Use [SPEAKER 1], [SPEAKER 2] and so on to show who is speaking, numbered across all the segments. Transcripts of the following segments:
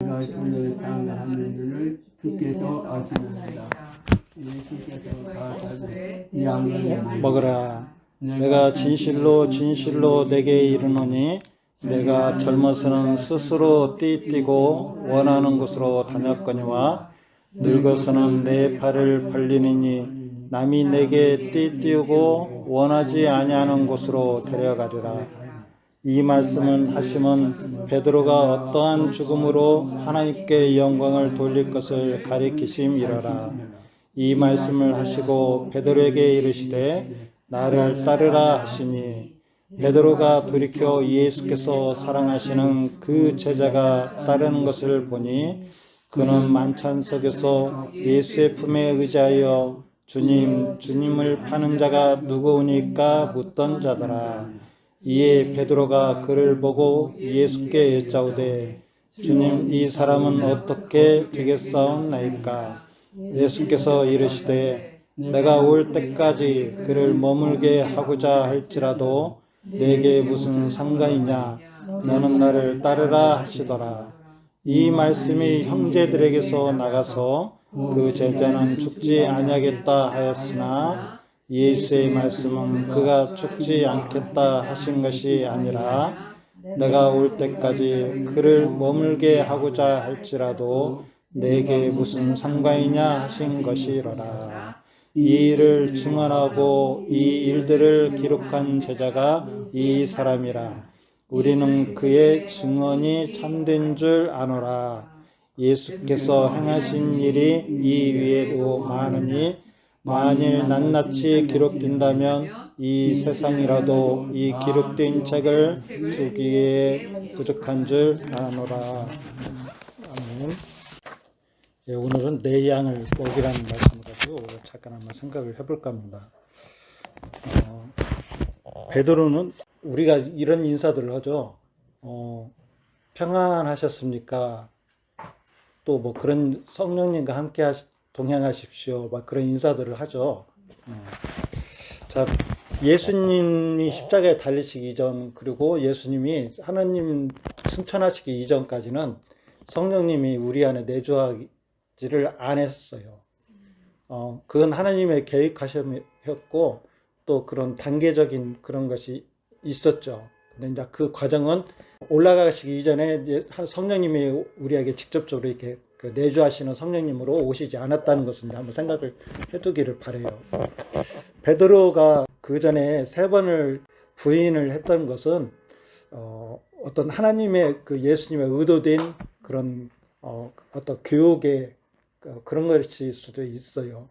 [SPEAKER 1] 손을 향하는 눈을 주께서 아시느니라. 예수께서 가라사대 이 양을
[SPEAKER 2] 먹으라. 내가 진실로 진실로 내게 이르노니 내가 젊어서는 스스로 띠뛰고 원하는 곳으로 다녔거니와 늙어서는 내 발을 벌리느니 남이 내게 띠띠우고 원하지 아니하는 곳으로 데려가리라. 이 말씀은 하심은 베드로가 어떠한 죽음으로 하나님께 영광을 돌릴 것을 가리키심이로라. 이 말씀을 하시고 베드로에게 이르시되 나를 따르라 하시니 베드로가 돌이켜 예수께서 사랑하시는 그 제자가 따르는 것을 보니 그는 만찬석에서 예수의 품에 의지하여 주님을 파는 자가 누구오니까 묻던 자더라. 이에 베드로가 그를 보고 예수께 여짜오되 주님, 이 사람은 어떻게 되겠사옵나이까? 예수께서 이르시되 내가 올 때까지 그를 머물게 하고자 할지라도 내게 무슨 상관이냐? 너는 나를 따르라 하시더라. 이 말씀이 형제들에게서 나가서 그 제자는 죽지 아니하겠다 하였으나 예수의 말씀은 그가 죽지 않겠다 하신 것이 아니라 내가 올 때까지 그를 머물게 하고자 할지라도 내게 무슨 상관이냐 하신 것이로라. 이 일을 증언하고 이 일들을 기록한 제자가 이 사람이라. 우리는 그의 증언이 참된 줄 아노라. 예수께서 행하신 일이 이 위에도 많으니 만일 낱낱이 기록된다면 이 세상이라도 이 기록된 책을 주기에 부족한 줄 아노라. 아멘. 예, 오늘은 내 양을 먹이라는 말씀을 가지고 잠깐 한번 생각을 해볼까 합니다. 베드로는 우리가 이런 인사들을 하죠. 평안하셨습니까? 또 뭐 그런 성령님과 함께 동행하십시오. 막 그런 인사들을 하죠. 자, 예수님이 십자가에 달리시기 이전, 그리고 예수님이 하나님 승천하시기 이전까지는 성령님이 우리 안에 내주하지를 안 했어요. 그건 하나님의 계획하셨고, 또 그런 단계적인 그런 것이 있었죠. 근데 이제 그 과정은 올라가시기 이전에 성령님이 우리에게 직접적으로 이렇게 내주하시는 성령님으로 오시지 않았다는 것을 한번 생각을 해두기를 바라요. 베드로가 그 전에 3번을 부인을 했던 것은 어떤 하나님의 그 예수님의 의도된 그런 어떤 교육의 그런 것일 수도 있어요.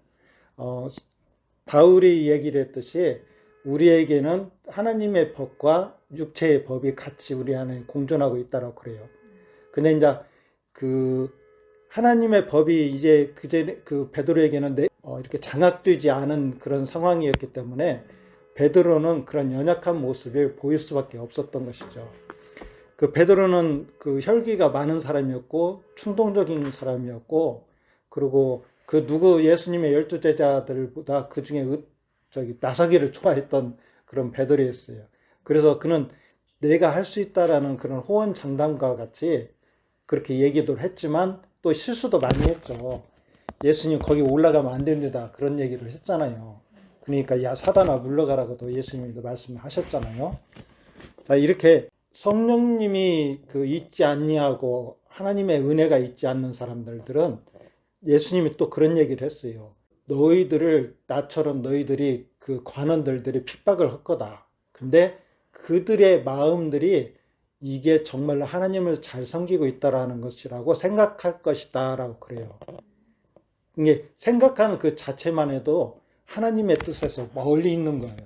[SPEAKER 2] 바울이 얘기를 했듯이 우리에게는 하나님의 법과 육체의 법이 같이 우리 안에 공존하고 있다고 그래요. 근데 이제 그 하나님의 법이 이제 그 베드로에게는 이렇게 장악되지 않은 그런 상황이었기 때문에 베드로는 그런 연약한 모습을 보일 수밖에 없었던 것이죠. 그 베드로는 그 혈기가 많은 사람이었고 충동적인 사람이었고, 그리고 그 예수님의 12제자들보다 그 중에 나서기를 좋아했던 그런 베드로였어요. 그래서 그는 내가 할 수 있다라는 그런 호언장담과 같이 그렇게 얘기도 했지만 또 실수도 많이 했죠. 예수님 거기 올라가면 안 됩니다. 그런 얘기를 했잖아요. 그러니까 야 사단아 물러가라고도 예수님도 말씀하셨잖아요. 자, 이렇게 성령님이 있지 아니하고 하나님의 은혜가 있지 않는 사람들은 예수님이 또 그런 얘기를 했어요. 나처럼 너희들이 그 관원들이 핍박을 할 거다. 근데 그들의 마음들이 이게 정말로 하나님을 잘 섬기고 있다라는 것이라고 생각할 것이다 라고 그래요. 이게 생각하는 그 자체만 해도 하나님의 뜻에서 멀리 있는 거예요.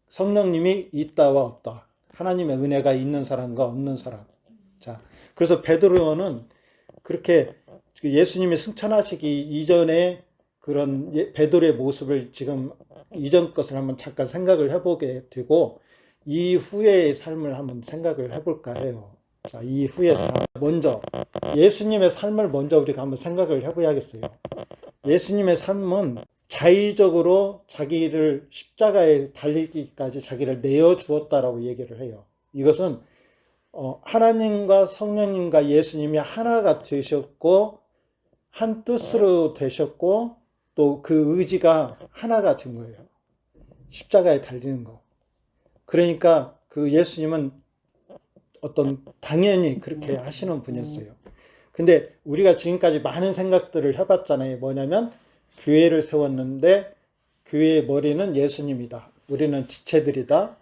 [SPEAKER 2] 성령님이 있다와 없다. 하나님의 은혜가 있는 사람과 없는 사람. 자, 그래서 베드로는 그렇게 예수님이 승천하시기 이전에 그런 베드로의 모습을 지금 이전 것을 한번 잠깐 생각을 해보게 되고 이후의 삶을 한번 생각을 해볼까 해요. 자, 이후의 삶. 먼저 예수님의 삶을 먼저 우리가 한번 생각을 해봐야겠어요. 예수님의 삶은 자의적으로 자기를 십자가에 달리기까지 자기를 내어주었다라고 얘기를 해요. 이것은 하나님과 성령님과 예수님이 하나가 되셨고 한 뜻으로 되셨고 또 그 의지가 하나가 된 거예요. 십자가에 달리는 거. 그러니까 그 예수님은 당연히 그렇게 하시는 분이었어요. 근데 우리가 지금까지 많은 생각들을 해봤잖아요. 뭐냐면 교회를 세웠는데 교회의 머리는 예수님이다. 우리는 지체들이다.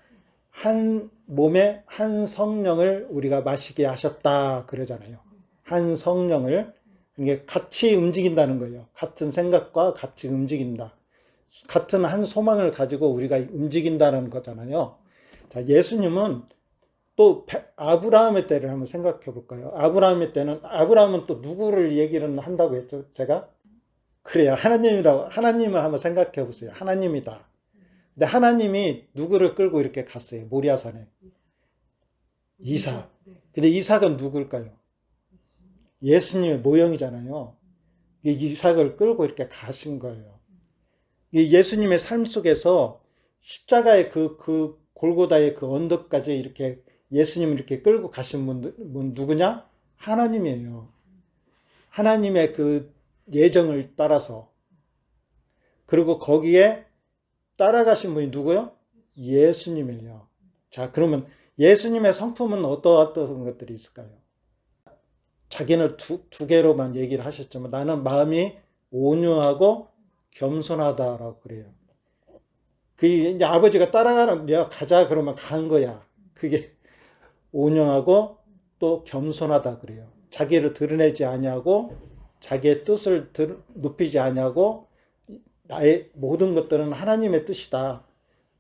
[SPEAKER 2] 한 몸에 한 성령을 우리가 마시게 하셨다 그러잖아요. 한 성령을 이게 같이 움직인다는 거예요. 같은 생각과 같이 움직인다. 같은 한 소망을 가지고 우리가 움직인다는 거잖아요. 자, 예수님은 또 아브라함의 때를 한번 생각해 볼까요? 아브라함은 또 누구를 얘기를 한다고 했죠? 제가 그래요. 하나님을 한번 생각해 보세요. 하나님이다. 근데 하나님이 누구를 끌고 이렇게 갔어요? 모리아산에. 이삭. 근데 이삭은 누굴까요? 예수님의 모형이잖아요. 이삭을 끌고 이렇게 가신 거예요. 예수님의 삶 속에서 십자가의 그 골고다의 그 언덕까지 이렇게 예수님을 이렇게 끌고 가신 분 누구냐? 하나님이에요. 하나님의 그 예정을 따라서. 그리고 거기에 따라가신 분이 누구요? 예수님이에요. 자, 그러면 예수님의 성품은 어떤 것들이 있을까요? 자기는 두 개로만 얘기를 하셨지만 나는 마음이 온유하고 겸손하다라고 그래요. 이제 아버지가 따라가는, 내가 가자 그러면 간 거야. 그게 온유하고 또 겸손하다 그래요. 자기를 드러내지 아니하고 자기의 뜻을 높이지 아니하고 나의 모든 것들은 하나님의 뜻이다.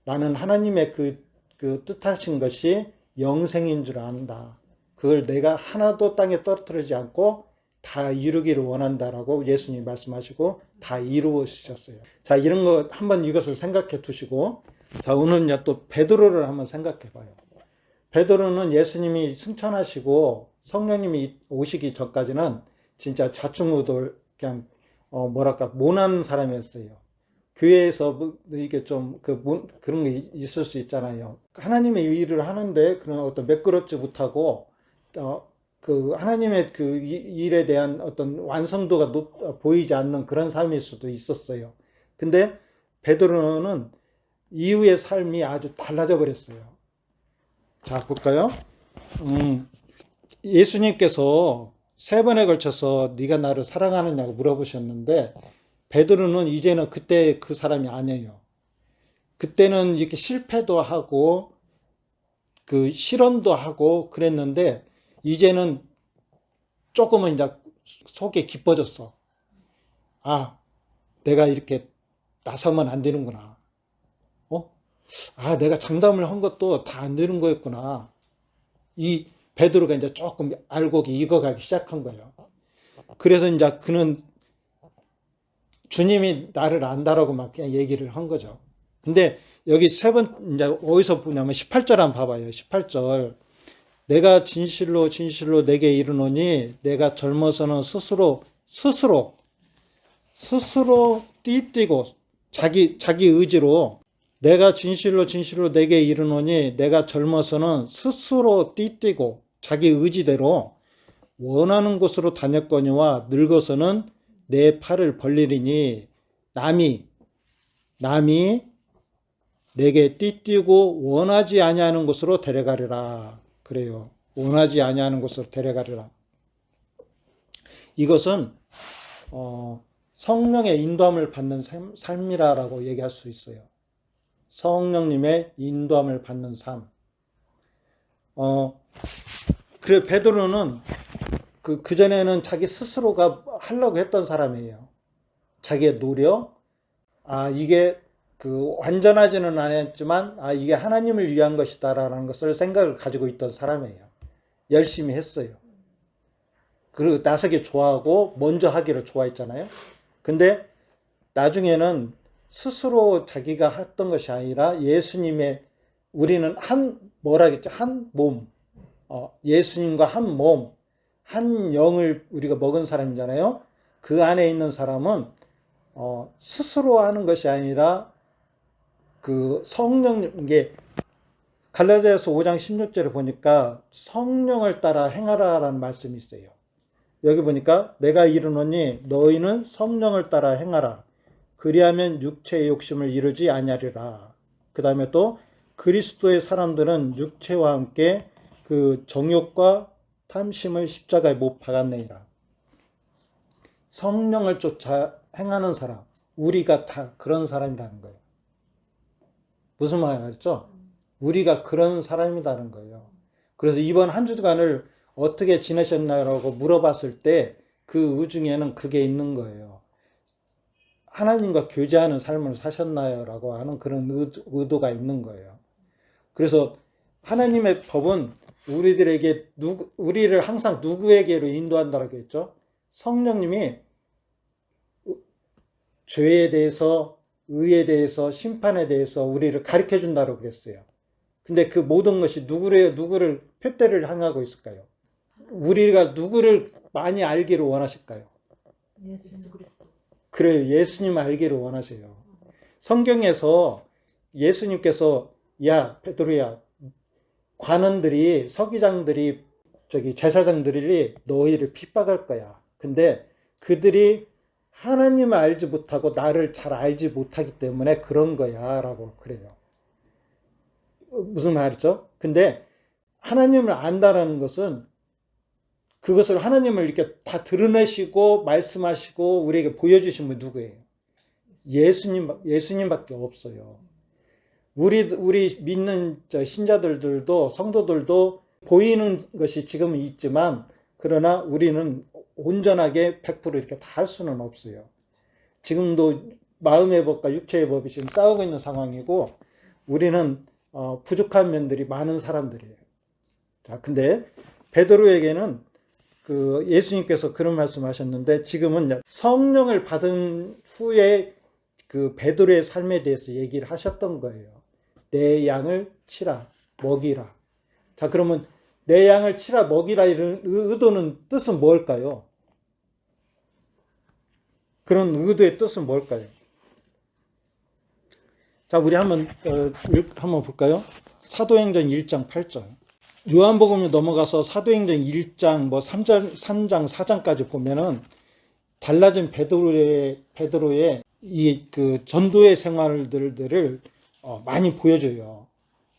[SPEAKER 2] 나는 하나님의 그 뜻하신 것이 영생인 줄 안다. 그걸 내가 하나도 땅에 떨어뜨리지 않고 다 이루기를 원한다라고 예수님이 말씀하시고 다 이루어주셨어요. 자, 이런 거 한번 이것을 생각해 두시고, 자, 오늘은 또 베드로를 한번 생각해 봐요. 베드로는 예수님이 승천하시고 성령님이 오시기 전까지는 진짜 좌충우돌 그냥 모난 사람이었어요. 교회에서 이게 좀 그런 게 있을 수 있잖아요. 하나님의 일을 하는데 그런 어떤 매끄럽지 못하고 그 하나님의 그 일에 대한 어떤 완성도가 보이지 않는 그런 삶일 수도 있었어요. 근데 베드로는 이후의 삶이 아주 달라져 버렸어요. 자, 볼까요? 예수님께서 3번에 걸쳐서 네가 나를 사랑하느냐고 물어보셨는데 베드로는 이제는 그때 그 사람이 아니에요. 그때는 이렇게 실패도 하고 그 실언도 하고 그랬는데 이제는 조금은 이제 속이 깊어졌어. 아, 내가 이렇게 나서면 안 되는구나. 내가 장담을 한 것도 다 안 되는 거였구나. 이 베드로가 이제 조금 알고 익어가기 시작한 거예요. 그래서 이제 그는 주님이 나를 안다라고 막 그냥 얘기를 한 거죠. 근데 여기 이제 어디서 보냐면 18절 한번 봐봐요. 18절. 내가 진실로 진실로 내게 이르노니 내가 젊어서는 스스로 띠뛰고 자기 의지로 내가 진실로 진실로 내게 이르노니 내가 젊어서는 스스로 띠뛰고 자기 의지대로 원하는 곳으로 다녔거니와 늙어서는 내 팔을 벌리리니 남이 내게 띠뛰고 원하지 아니하는 곳으로 데려가리라. 그래요. 원하지 아니하는 곳으로 데려가리라. 이것은 성령의 인도함을 받는 삶이라고 얘기할 수 있어요. 성령님의 인도함을 받는 삶. 그래 베드로는 그전에는 자기 스스로가 하려고 했던 사람이에요. 자기의 노력, 이게 완전하지는 않았지만, 이게 하나님을 위한 것이다라는 것을 생각을 가지고 있던 사람이에요. 열심히 했어요. 그리고 나서기 좋아하고, 먼저 하기를 좋아했잖아요. 근데 나중에는 스스로 자기가 했던 것이 아니라 우리는 한 몸, 예수님과 한 몸, 한 영을 우리가 먹은 사람이잖아요. 그 안에 있는 사람은 스스로 하는 것이 아니라 그 성령님께 갈라디아서 5장 16절에 보니까 성령을 따라 행하라라는 말씀이 있어요. 여기 보니까 내가 이르노니 너희는 성령을 따라 행하라. 그리하면 육체의 욕심을 이루지 아니하리라. 그 다음에 또 그리스도의 사람들은 육체와 함께 그 정욕과 탐심을 십자가에 못 박았느니라. 성령을 쫓아 행하는 사람, 우리가 다 그런 사람이라는 거예요. 무슨 말이죠? 우리가 그런 사람이라는 거예요. 그래서 이번 한 주간을 어떻게 지내셨나요라고 물어봤을 때 그 의중에는 그게 있는 거예요. 하나님과 교제하는 삶을 사셨나요? 라고 하는 그런 의도가 있는 거예요. 그래서 하나님의 법은 우리를 항상 누구에게로 인도한다고 했죠? 성령님이 죄에 대해서, 의에 대해서, 심판에 대해서 우리를 가르쳐 준다고 그랬어요. 근데 그 모든 것이 누구를 표대를 향하고 있을까요? 우리가 누구를 많이 알기를 원하실까요?
[SPEAKER 3] 예수 그리스도.
[SPEAKER 2] 그래요. 예수님 알기를 원하세요. 성경에서 예수님께서 야 베드로야, 관원들이, 서기장들이, 제사장들이 너희를 핍박할 거야. 근데 그들이 하나님을 알지 못하고 나를 잘 알지 못하기 때문에 그런 거야 라고 그래요. 무슨 말이죠? 근데 하나님을 안다라는 것은 그것을 하나님을 이렇게 다 드러내시고 말씀하시고 우리에게 보여주신 분 누구예요? 예수님밖에 없어요. 우리 믿는 신자들도 성도들도 보이는 것이 지금은 있지만 그러나 우리는 온전하게 100% 이렇게 다 할 수는 없어요. 지금도 마음의 법과 육체의 법이 지금 싸우고 있는 상황이고 우리는 부족한 면들이 많은 사람들이에요. 자, 근데 베드로에게는 그 예수님께서 그런 말씀하셨는데 지금은 성령을 받은 후에 그 베드로의 삶에 대해서 얘기를 하셨던 거예요. 내 양을 치라, 먹이라. 자, 그러면 내 양을 치라, 먹이라 이런 의도는 뜻은 뭘까요? 그런 의도의 뜻은 뭘까요? 자, 우리 한번 볼까요? 사도행전 1장 8절. 요한복음에 넘어가서 사도행전 1장 3장 4장까지 보면은 달라진 베드로의 이 그 전도의 생활들을 많이 보여줘요.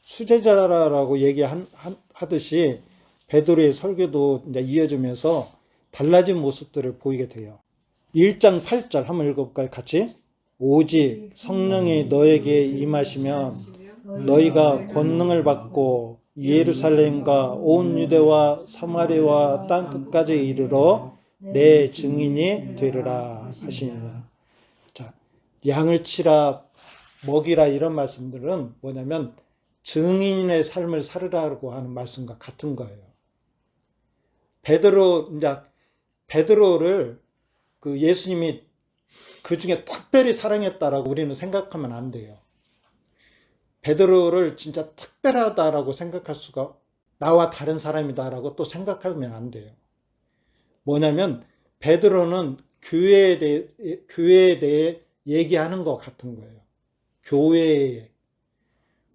[SPEAKER 2] 수제자라고 얘기하듯이 베드로의 설교도 이제 이어지면서 달라진 모습들을 보이게 돼요. 1장 8절 한번 읽어볼까요? 같이. 오직 성령이 너에게 임하시면 너희가 권능을 받고 예루살렘과 온 유대와 사마리아와 땅 끝까지 이르러 내 증인이 되리라 하시니라. 자, 양을 치라, 먹이라 이런 말씀들은 뭐냐면 증인의 삶을 살으라고 하는 말씀과 같은 거예요. 베드로를 그 예수님이 그 중에 특별히 사랑했다라고 우리는 생각하면 안 돼요. 베드로를 진짜 특별하다라고 생각할 수가, 나와 다른 사람이다라고 또 생각하면 안 돼요. 뭐냐면 베드로는 교회에 대해 얘기하는 것 같은 거예요. 교회에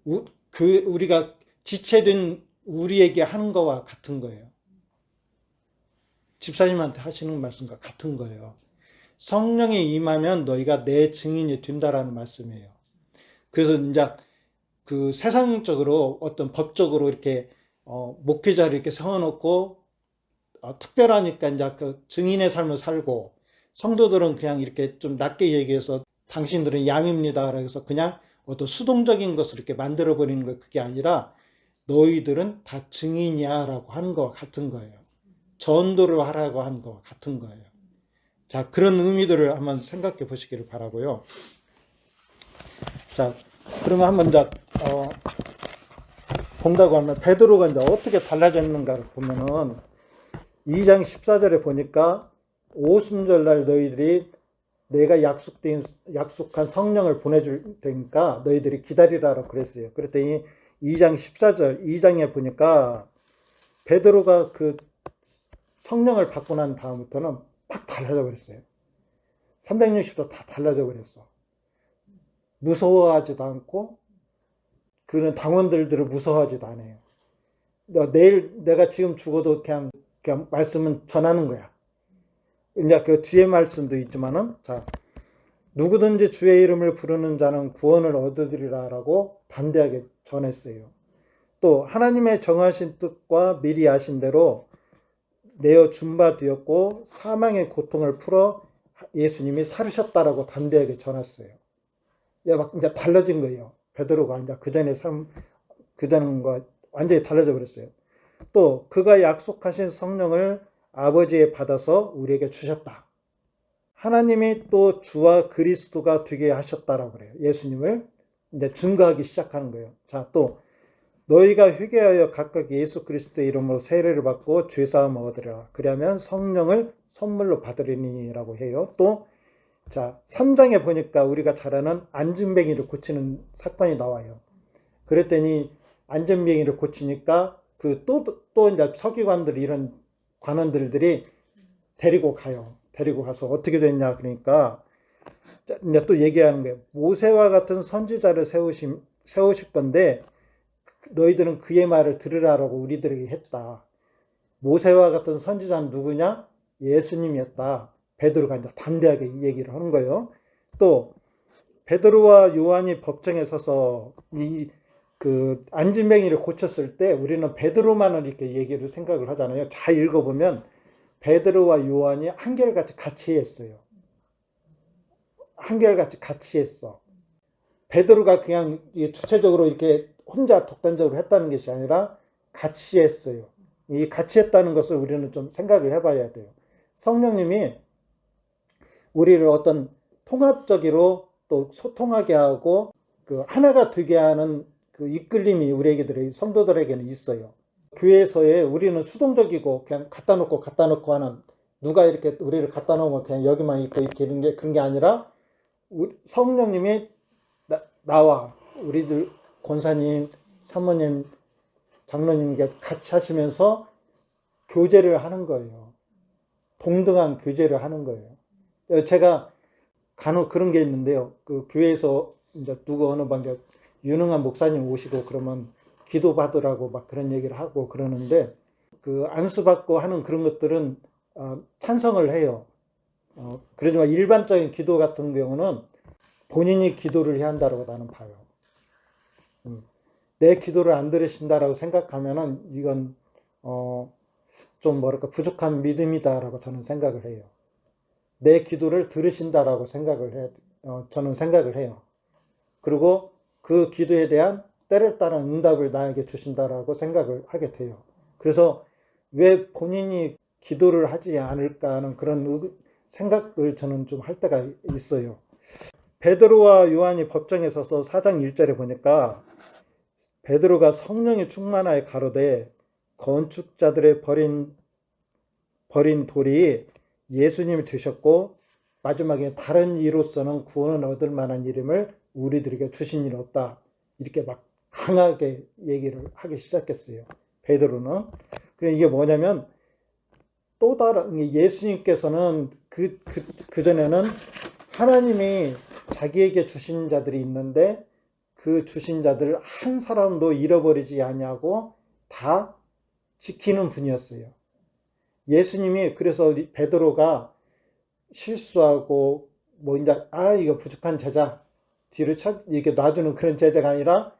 [SPEAKER 2] 우리가 지체된 우리에게 하는 거와 같은 거예요. 집사님한테 하시는 말씀과 같은 거예요. 성령이 임하면 너희가 내 증인이 된다라는 말씀이에요. 그래서 이제 그 세상적으로 어떤 법적으로 이렇게 목회자를 이렇게 세워놓고 특별하니까 이제 그 증인의 삶을 살고 성도들은 그냥 이렇게 좀 낮게 얘기해서 당신들은 양입니다. 그래서 그냥 어떤 수동적인 것을 이렇게 만들어 버리는 거 그게 아니라 너희들은 다 증인이야라고 하는 것과 같은 거예요. 전도를 하라고 하는 것과 같은 거예요. 자, 그런 의미들을 한번 생각해 보시기를 바라고요. 자, 그러면 한번 이제 본다고 하면 베드로가 이제 어떻게 달라졌는가를 보면은 2장 14절에 보니까 오순절 날 너희들이 내가 약속한 성령을 보내줄 테니까 너희들이 기다리라고 그랬어요. 그랬더니 2장 14절 2장에 보니까 베드로가 그 성령을 받고 난 다음부터는 팍 달라져 버렸어요. 360도 다 달라져 버렸어. 무서워하지도 않고 그런 당원들을 무서워하지도 않아요. 내일 내가 지금 죽어도 그냥 말씀은 전하는 거야. 이제 그 뒤에 말씀도 있지만은, 자, 누구든지 주의 이름을 부르는 자는 구원을 얻으리라라고 담대하게 전했어요. 또 하나님의 정하신 뜻과 미리 아신 대로 내어 준 바 되었고 사망의 고통을 풀어 예수님이 살으셨다라고 담대하게 전했어요. 이제 달라진 거예요. 베드로가 이제 그전과 완전히 달라져 버렸어요. 또 그가 약속하신 성령을 아버지에 받아서 우리에게 주셨다. 하나님이 또 주와 그리스도가 되게 하셨다라고 그래요. 예수님을 이제 증거하기 시작하는 거예요. 자, 또 너희가 회개하여 각각 예수 그리스도의 이름으로 세례를 받고 죄사함을 얻으리라. 그러면 성령을 선물로 받으리니라고 해요. 또 자, 3장에 보니까 우리가 잘 아는 안진뱅이를 고치는 사건이 나와요. 그랬더니 안진뱅이를 고치니까 또 이제 서기관들 이런 관원들이 데리고 가요. 데리고 가서 어떻게 됐냐 그러니까 이제 또 얘기하는 거예요. 모세와 같은 선지자를 세우실 건데 너희들은 그의 말을 들으라라고 우리들에게 했다. 모세와 같은 선지자는 누구냐? 예수님이었다. 베드로가 이제 담대하게 이 얘기를 하는 거예요. 또 베드로와 요한이 법정에 서서 그 안진뱅이를 고쳤을 때 우리는 베드로만을 이렇게 얘기를 생각을 하잖아요. 잘 읽어보면 베드로와 요한이 한결같이 같이 했어요. 한결같이 같이 했어. 베드로가 그냥 주체적으로 이렇게 혼자 독단적으로 했다는 것이 아니라 같이 했어요. 이 같이 했다는 것을 우리는 좀 생각을 해봐야 돼요. 성령님이 우리를 어떤 통합적으로 또 소통하게 하고 그 하나가 되게 하는 그 이끌림이 우리에게 성도들에게는 있어요. 교회에서의 우리는 수동적이고 그냥 갖다 놓고 하는, 누가 이렇게 우리를 갖다 놓으면 그냥 여기만 있고 이렇게 그런 게 아니라 성령님이 나와 우리들 권사님, 사모님, 장로님 같이 하시면서 교제를 하는 거예요. 동등한 교제를 하는 거예요. 제가 간혹 그런 게 있는데요. 그 교회에서 이제 어느 방에 유능한 목사님 오시고 그러면 기도 받으라고 막 그런 얘기를 하고 그러는데 그 안수받고 하는 그런 것들은 찬성을 해요. 그러지만 일반적인 기도 같은 경우는 본인이 기도를 해야 한다고 나는 봐요. 내 기도를 안 들으신다라고 생각하면은 이건 좀 뭐랄까 부족한 믿음이다라고 저는 생각을 해요. 내 기도를 들으신다라고 저는 생각을 해요. 그리고 그 기도에 대한 때를 따른 응답을 나에게 주신다라고 생각을 하게 돼요. 그래서 왜 본인이 기도를 하지 않을까 하는 그런 생각을 저는 좀 할 때가 있어요. 베드로와 요한이 법정에 서서 4장 1절에 보니까 베드로가 성령이 충만하여 가로되 건축자들의 버린 돌이 예수님이 되셨고 마지막에 다른 이로서는 구원을 얻을 만한 이름을 우리들에게 주신 일 없다. 이렇게 막 강하게 얘기를 하기 시작했어요. 베드로는. 이게 뭐냐면 또 다른 예수님께서는 그전에는 하나님이 자기에게 주신 자들이 있는데 그 주신 자들 한 사람도 잃어버리지 아니하고 다 지키는 분이었어요. 예수님이 그래서 베드로가 실수하고 뭐 이제 이거 부족한 제자 뒤로 이렇게 놔주는 그런 제자가 아니라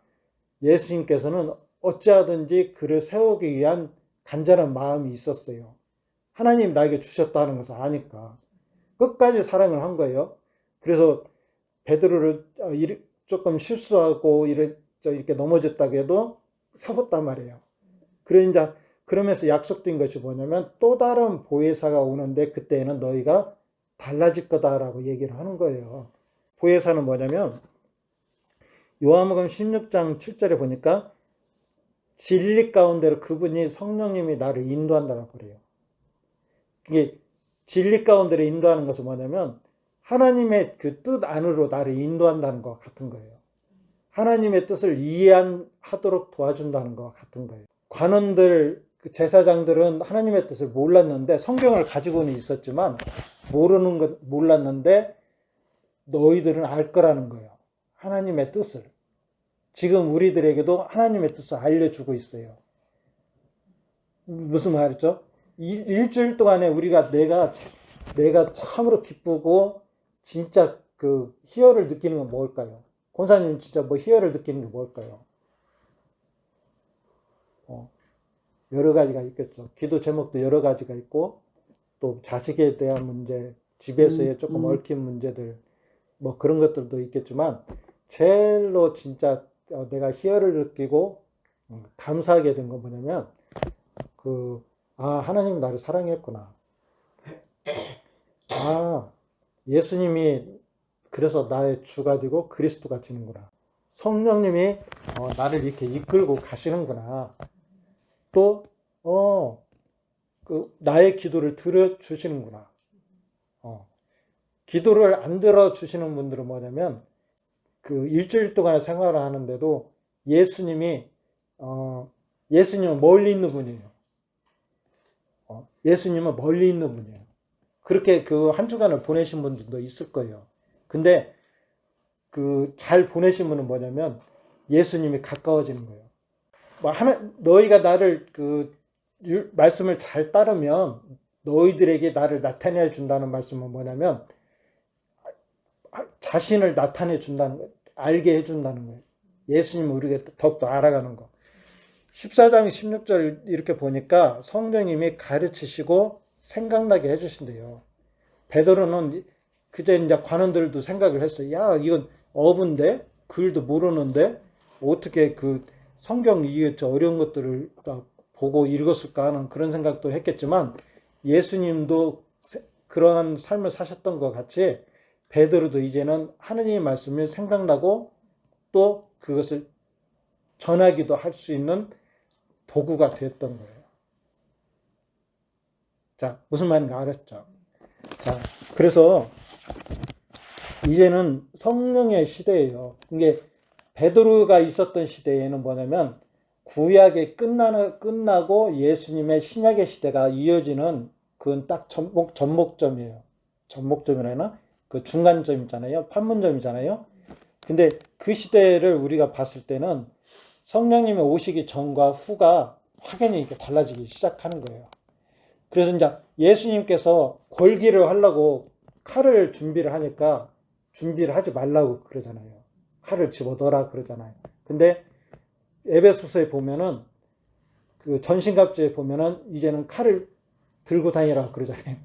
[SPEAKER 2] 예수님께서는 어찌하든지 그를 세우기 위한 간절한 마음이 있었어요. 하나님 나에게 주셨다는 것을 아니까 끝까지 사랑을 한 거예요. 그래서 베드로를 조금 실수하고 이렇게 넘어졌다고 해도 세웠단 말이에요. 그러면서 약속된 것이 뭐냐면 또 다른 보혜사가 오는데 그때는 너희가 달라질 거다라고 얘기를 하는 거예요. 보혜사는 뭐냐면 요한복음 16장 7절에 보니까 진리 가운데로 그분이 성령님이 나를 인도한다고 그래요. 이게 진리 가운데로 인도하는 것은 뭐냐면 하나님의 그 뜻 안으로 나를 인도한다는 것 같은 거예요. 하나님의 뜻을 이해하도록 도와준다는 것 같은 거예요. 관원들, 제사장들은 하나님의 뜻을 몰랐는데 성경을 가지고는 있었지만 몰랐는데 너희들은 알 거라는 거예요. 하나님의 뜻을. 지금 우리들에게도 하나님의 뜻을 알려주고 있어요. 무슨 말이죠? 일주일 동안에 내가 참으로 기쁘고 진짜 그 희열을 느끼는 건 뭘까요? 권사님 진짜 뭐 희열을 느끼는 게 뭘까요? 여러 가지가 있겠죠. 기도 제목도 여러 가지가 있고 또 자식에 대한 문제, 집에서의 조금 얽힌 문제들 뭐 그런 것들도 있겠지만 제일로 진짜 내가 희열을 느끼고 감사하게 된 건 뭐냐면 하나님이 나를 사랑했구나. 예수님이 그래서 나의 주가 되고 그리스도가 되는구나. 성령님이 나를 이렇게 이끌고 가시는구나. 또 나의 기도를 들어주시는구나. 기도를 안 들어주시는 분들은 뭐냐면 그 일주일 동안의 생활을 하는데도 예수님은 멀리 있는 분이에요. 예수님은 멀리 있는 분이에요. 그렇게 그 한 주간을 보내신 분들도 있을 거예요. 근데 그 잘 보내신 분은 뭐냐면 예수님이 가까워지는 거예요. 너희가 나를 말씀을 잘 따르면 너희들에게 나를 나타내 준다는 말씀은 뭐냐면 자신을 나타내 준다는 거예요. 알게 해준다는 거예요. 예수님을 우리가 더욱더 알아가는 거. 14장 16절 이렇게 보니까 성령님이 가르치시고 생각나게 해주신대요. 베드로는 그때 이제 관원들도 생각을 했어요. 야, 이건 어부인데 글도 모르는데 어떻게 그 성경 이게 어려운 것들을 보고 읽었을까 하는 그런 생각도 했겠지만 예수님도 그러한 삶을 사셨던 것 같이 베드로도 이제는 하느님의 말씀이 생각나고 또 그것을 전하기도 할 수 있는 도구가 되었던 거예요. 자, 무슨 말인지 알았죠? 자, 그래서 이제는 성령의 시대예요. 이게 베드로가 있었던 시대에는 뭐냐면 구약이 끝나고 예수님의 신약의 시대가 이어지는 그건 딱 전목점이에요. 전목점이라나? 그 중간점 있잖아요. 판문점이잖아요. 근데 그 시대를 우리가 봤을 때는 성령님이 오시기 전과 후가 확연히 이렇게 달라지기 시작하는 거예요. 그래서 이제 예수님께서 골기를 하려고 칼을 준비를 하니까 준비를 하지 말라고 그러잖아요. 칼을 집어넣어라 그러잖아요. 근데 에베소서에 보면은 그 전신갑주에 보면은 이제는 칼을 들고 다니라 그러잖아요.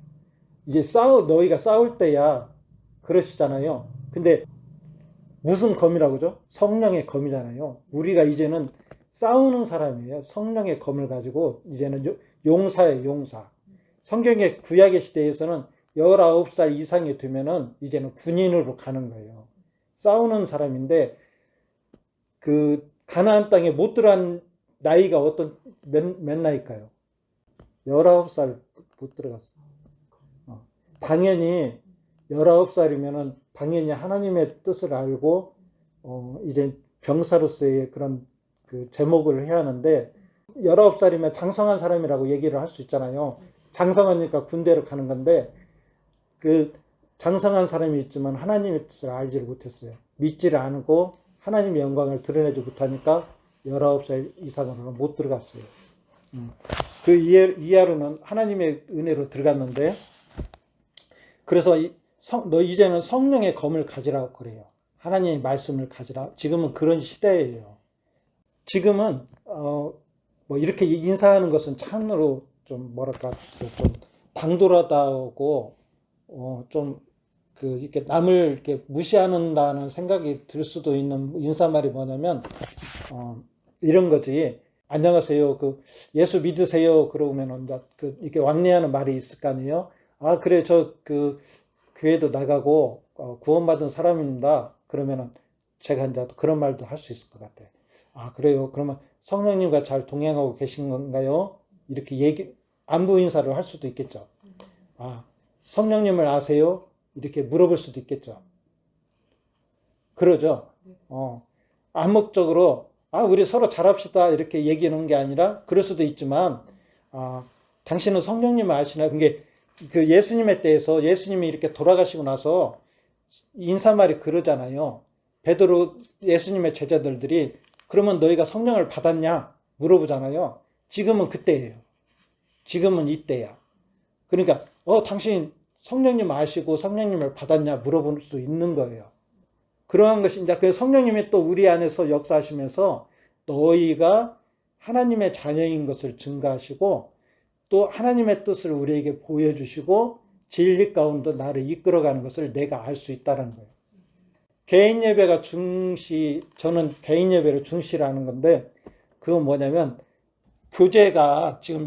[SPEAKER 2] 이제 너희가 싸울 때야 그러시잖아요. 근데 무슨 검이라고 그러죠? 성령의 검이잖아요. 우리가 이제는 싸우는 사람이에요. 성령의 검을 가지고 이제는 용사예요, 용사. 성경의 구약의 시대에서는 19살 이상이 되면은 이제는 군인으로 가는 거예요. 싸우는 사람인데 그 가나안 땅에 못 들어간 나이가 몇 나이일까요? 19살 못 들어갔어요. 당연히 19살이면은 당연히 하나님의 뜻을 알고 이제 병사로서의 그런 그 제목을 해야 하는데 19살이면 장성한 사람이라고 얘기를 할 수 있잖아요. 장성하니까 군대를 가는 건데 그 장성한 사람이 있지만 하나님의 뜻을 알지를 못했어요. 믿지를 않고 하나님의 영광을 드러내지 못하니까 19살 이상으로는 못 들어갔어요. 그 이하로는 하나님의 은혜로 들어갔는데 그래서 너 이제는 성령의 검을 가지라고 그래요. 하나님의 말씀을 가지라. 지금은 그런 시대예요. 지금은 뭐 이렇게 인사하는 것은 참으로 좀 뭐랄까 좀 당돌하다고 좀 이렇게 남을 이렇게 무시한다는 생각이 들 수도 있는 인사말이 뭐냐면 이런 거지. 안녕하세요. 예수 믿으세요. 그러면은 이렇게 왕래하는 말이 있을 거 아니에요. 아, 그래, 교회도 나가고, 구원받은 사람입니다. 그러면은, 제가 이제 그런 말도 할 수 있을 것 같아요. 아, 그래요. 그러면 성령님과 잘 동행하고 계신 건가요? 이렇게 안부 인사를 할 수도 있겠죠. 아, 성령님을 아세요? 이렇게 물어볼 수도 있겠죠. 그러죠. 암묵적으로, 우리 서로 잘합시다. 이렇게 얘기하는 게 아니라, 그럴 수도 있지만, 당신은 성령님을 아시나요? 그게, 그 예수님에 대해서 예수님이 이렇게 돌아가시고 나서 인사말이 그러잖아요. 베드로 예수님의 제자들이 그러면 너희가 성령을 받았냐 물어보잖아요. 지금은 그때예요. 지금은 이때야. 그러니까 당신 성령님 아시고 성령님을 받았냐 물어볼 수 있는 거예요. 그러한 것이 이제 그 성령님이 또 우리 안에서 역사하시면서 너희가 하나님의 자녀인 것을 증가하시고 또 하나님의 뜻을 우리에게 보여주시고 진리 가운데 나를 이끌어가는 것을 내가 알 수 있다는 거예요. 개인 예배가 저는 개인 예배를 중시라는 건데 그건 뭐냐면 교제가 지금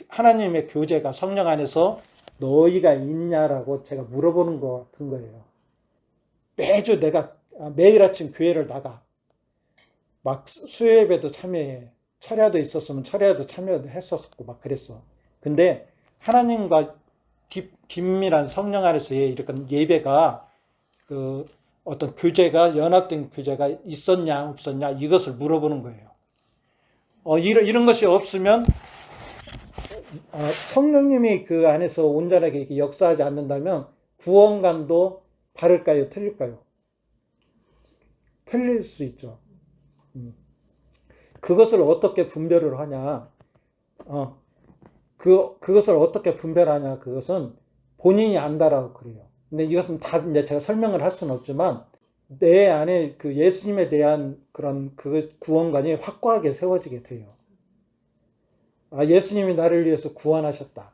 [SPEAKER 2] 하나님의 교제가 성령 안에서 너희가 있냐라고 제가 물어보는 것 같은 거예요. 매주 내가 매일 아침 교회를 나가. 막 수요예배도 참여해. 철야도 있었으면 철야도 참여했었고 막 그랬어. 근데 하나님과 긴밀한 성령 안에서의 이런 예배가 그 어떤 교제가 연합된 교제가 있었냐 없었냐 이것을 물어보는 거예요. 이런 것이 없으면 성령님이 그 안에서 온전하게 이렇게 역사하지 않는다면 구원관도 바를까요? 틀릴까요? 틀릴 수 있죠. 그것을 어떻게 분별을 하냐? 그것을 어떻게 분별하냐? 그것은 본인이 안다라고 그래요. 근데 이것은 다 이제 제가 설명을 할 수는 없지만 내 안에 그 예수님에 대한 그런 그 구원관이 확고하게 세워지게 돼요. 예수님이 나를 위해서 구원하셨다.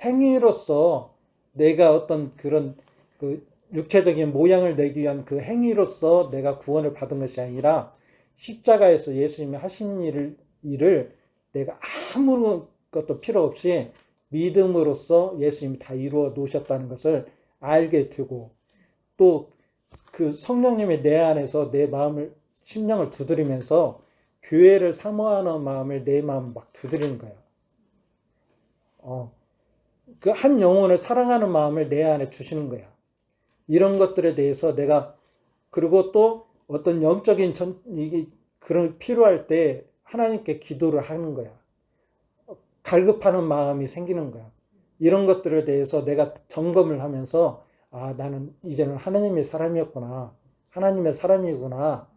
[SPEAKER 2] 행위로서 내가 어떤 그런 그 육체적인 모양을 내기 위한 그 행위로서 내가 구원을 받은 것이 아니라 십자가에서 예수님이 하신 일을 내가 아무것도 필요 없이 믿음으로써 예수님이 다 이루어 놓으셨다는 것을 알게 되고 또 그 성령님이 내 안에서 내 마음을 심령을 두드리면서 교회를 사모하는 마음을 내 마음 막 두드리는 거예요. 그 한 영혼을 사랑하는 마음을 내 안에 주시는 거야. 이런 것들에 대해서 내가 그리고 또 어떤 영적인 그런 필요할 때 하나님께 기도를 하는 거야. 갈급하는 마음이 생기는 거야. 이런 것들에 대해서 내가 점검을 하면서 나는 이제는 하나님의 사람이었구나. 하나님의 사람이구나.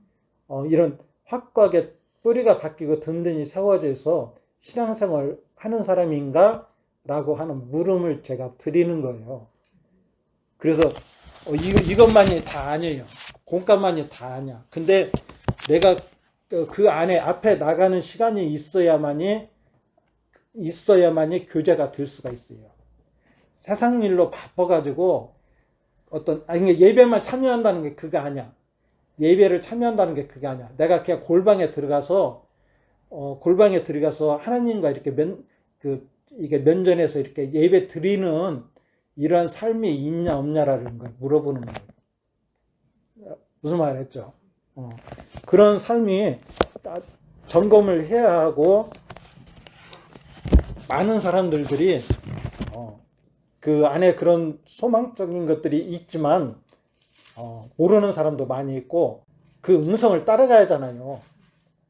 [SPEAKER 2] 이런 확고하게 뿌리가 바뀌고 든든히 세워져서 신앙생활 하는 사람인가? 라고 하는 물음을 제가 드리는 거예요. 그래서 이것만이 다 아니에요. 공과만이 다 아니야. 근데 내가 그 안에 앞에 나가는 시간이 있어야만이 교제가 될 수가 있어요. 세상 일로 바빠가지고 예배만 참여한다는 게 그게 아니야. 예배를 참여한다는 게 그게 아니야. 내가 그냥 골방에 들어가서 하나님과 이렇게 이게 면전에서 이렇게 예배 드리는 이러한 삶이 있냐 없냐라는 걸 물어보는 거예요. 무슨 말 했죠? 그런 삶이 점검을 해야 하고 많은 사람들이 그 안에 그런 소망적인 것들이 있지만 모르는 사람도 많이 있고 그 음성을 따라가야 하잖아요.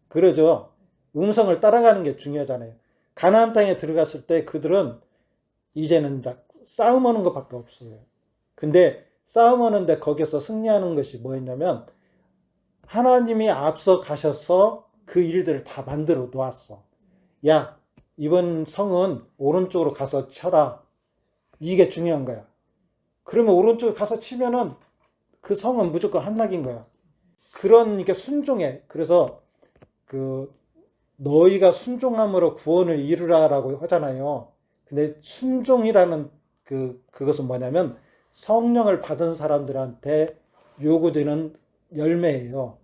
[SPEAKER 2] 그러죠. 음성을 따라가는 게 중요하잖아요. 가나안 땅에 들어갔을 때 그들은 이제는 싸움하는 것밖에 없어요. 근데 싸움하는데 거기서 승리하는 것이 뭐였냐면 하나님이 앞서 가셔서 그 일들을 다 만들어 놓았어. 야, 이번 성은 오른쪽으로 가서 쳐라. 이게 중요한 거야. 그러면 오른쪽에 가서 치면은 그 성은 무조건 함락인 거야. 그러니까 순종해. 그래서 너희가 순종함으로 구원을 이루라라고 하잖아요. 근데 순종이라는 그것은 뭐냐면 성령을 받은 사람들한테 요구되는 열매예요.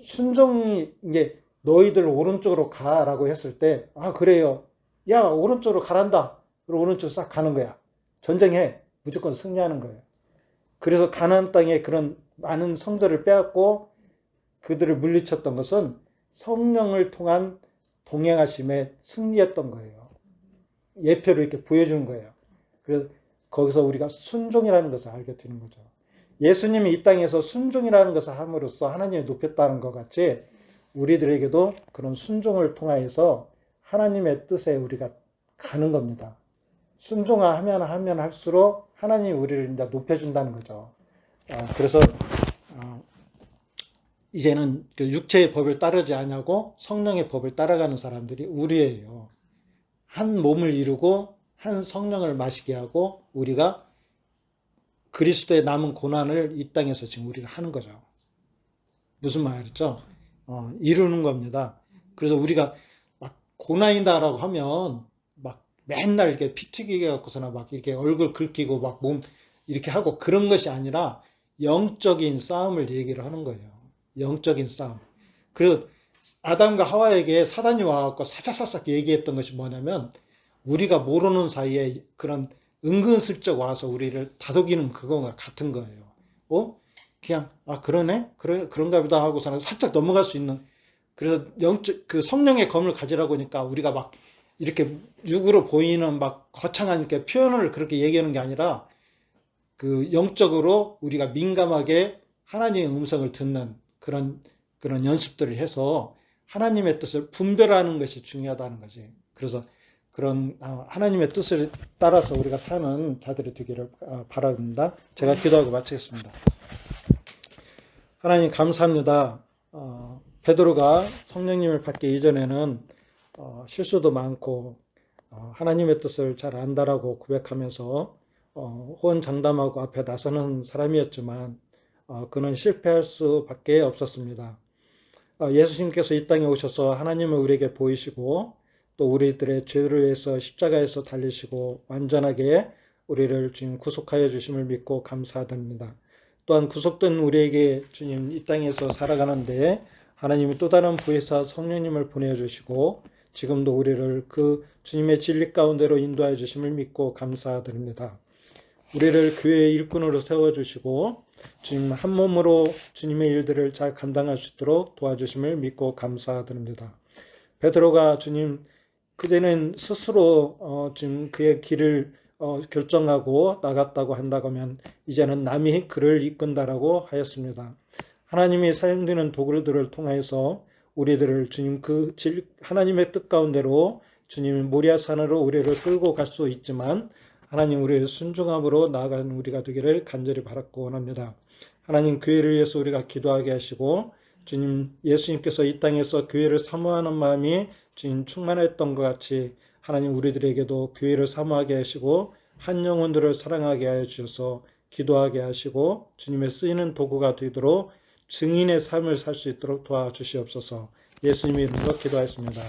[SPEAKER 2] 순종이 이게 너희들 오른쪽으로 가라고 했을 때 그래요. 야, 오른쪽으로 가란다. 그리고 오른쪽으로 싹 가는 거야. 전쟁해. 무조건 승리하는 거예요. 그래서 가나안 땅에 그런 많은 성들을 빼앗고 그들을 물리쳤던 것은 성령을 통한 동행하심에 승리했던 거예요. 예표를 이렇게 보여주는 거예요. 그래서 거기서 우리가 순종이라는 것을 알게 되는 거죠. 예수님이 이 땅에서 순종이라는 것을 함으로써 하나님이 높였다는 것 같이 우리들에게도 그런 순종을 통하여서 하나님의 뜻에 우리가 가는 겁니다. 순종하면 할수록 하나님이 우리를 이제 높여준다는 거죠. 그래서 이제는 그 육체의 법을 따르지 않냐고 성령의 법을 따라가는 사람들이 우리예요. 한 몸을 이루고 한 성령을 마시게 하고 우리가 그리스도의 남은 고난을 이 땅에서 지금 우리가 하는 거죠. 무슨 말이죠? 이루는 겁니다. 그래서 우리가 막 고난이다라고 하면 막 맨날 이렇게 피 튀기게 갖고서나 막 이렇게 얼굴 긁히고 막 몸 이렇게 하고 그런 것이 아니라 영적인 싸움을 얘기를 하는 거예요. 영적인 싸움. 그래서 아담과 하와에게 사단이 와갖고 사사사삭 얘기했던 것이 뭐냐면 우리가 모르는 사이에 그런 은근슬쩍 와서 우리를 다독이는 그거와 같은 거예요. 그냥 그러네? 그런가 보다 하고서는 살짝 넘어갈 수 있는. 그래서 그 성령의 검을 가지라고 하니까 우리가 막 이렇게 육으로 보이는 막 거창한 이렇게 표현을 그렇게 얘기하는 게 아니라 그 영적으로 우리가 민감하게 하나님의 음성을 듣는 그런 연습들을 해서 하나님의 뜻을 분별하는 것이 중요하다는 거지. 그래서 그런 하나님의 뜻을 따라서 우리가 사는 자들이 되기를 바랍니다. 제가 기도하고 마치겠습니다. 하나님 감사합니다. 베드로가 성령님을 받기 이전에는 실수도 많고 하나님의 뜻을 잘 안다라고 고백하면서 호언장담하고 앞에 나서는 사람이었지만 그는 실패할 수밖에 없었습니다. 예수님께서 이 땅에 오셔서 하나님을 우리에게 보이시고 또 우리들의 죄를 위해서 십자가에서 달리시고 완전하게 우리를 주님 구속하여 주심을 믿고 감사드립니다. 또한 구속된 우리에게 주님 이 땅에서 살아가는데 하나님이 또 다른 부회사 성령님을 보내주시고 지금도 우리를 그 주님의 진리 가운데로 인도하여 주심을 믿고 감사드립니다. 우리를 교회의 일꾼으로 세워주시고 주님 한 몸으로 주님의 일들을 잘 감당할 수 있도록 도와주심을 믿고 감사드립니다. 베드로가 주님 그때는 스스로 지금 그의 길을 결정하고 나갔다고 한다고 하면 이제는 남이 그를 이끈다라고 하였습니다. 하나님이 사용되는 도구들을 통해서 우리들을 주님 하나님의 뜻 가운데로 주님 모리아산으로 우리를 끌고 갈 수 있지만 하나님 우리의 순종함으로 나아가는 우리가 되기를 간절히 바랐고 원합니다. 하나님 교회를 위해서 우리가 기도하게 하시고 주님 예수님께서 이 땅에서 교회를 사모하는 마음이 주님 충만했던 것 같이 하나님 우리들에게도 교회를 사모하게 하시고 한 영혼들을 사랑하게 하여 주셔서 기도하게 하시고 주님의 쓰이는 도구가 되도록 증인의 삶을 살 수 있도록 도와주시옵소서. 예수님의 이름으로 기도하였습니다.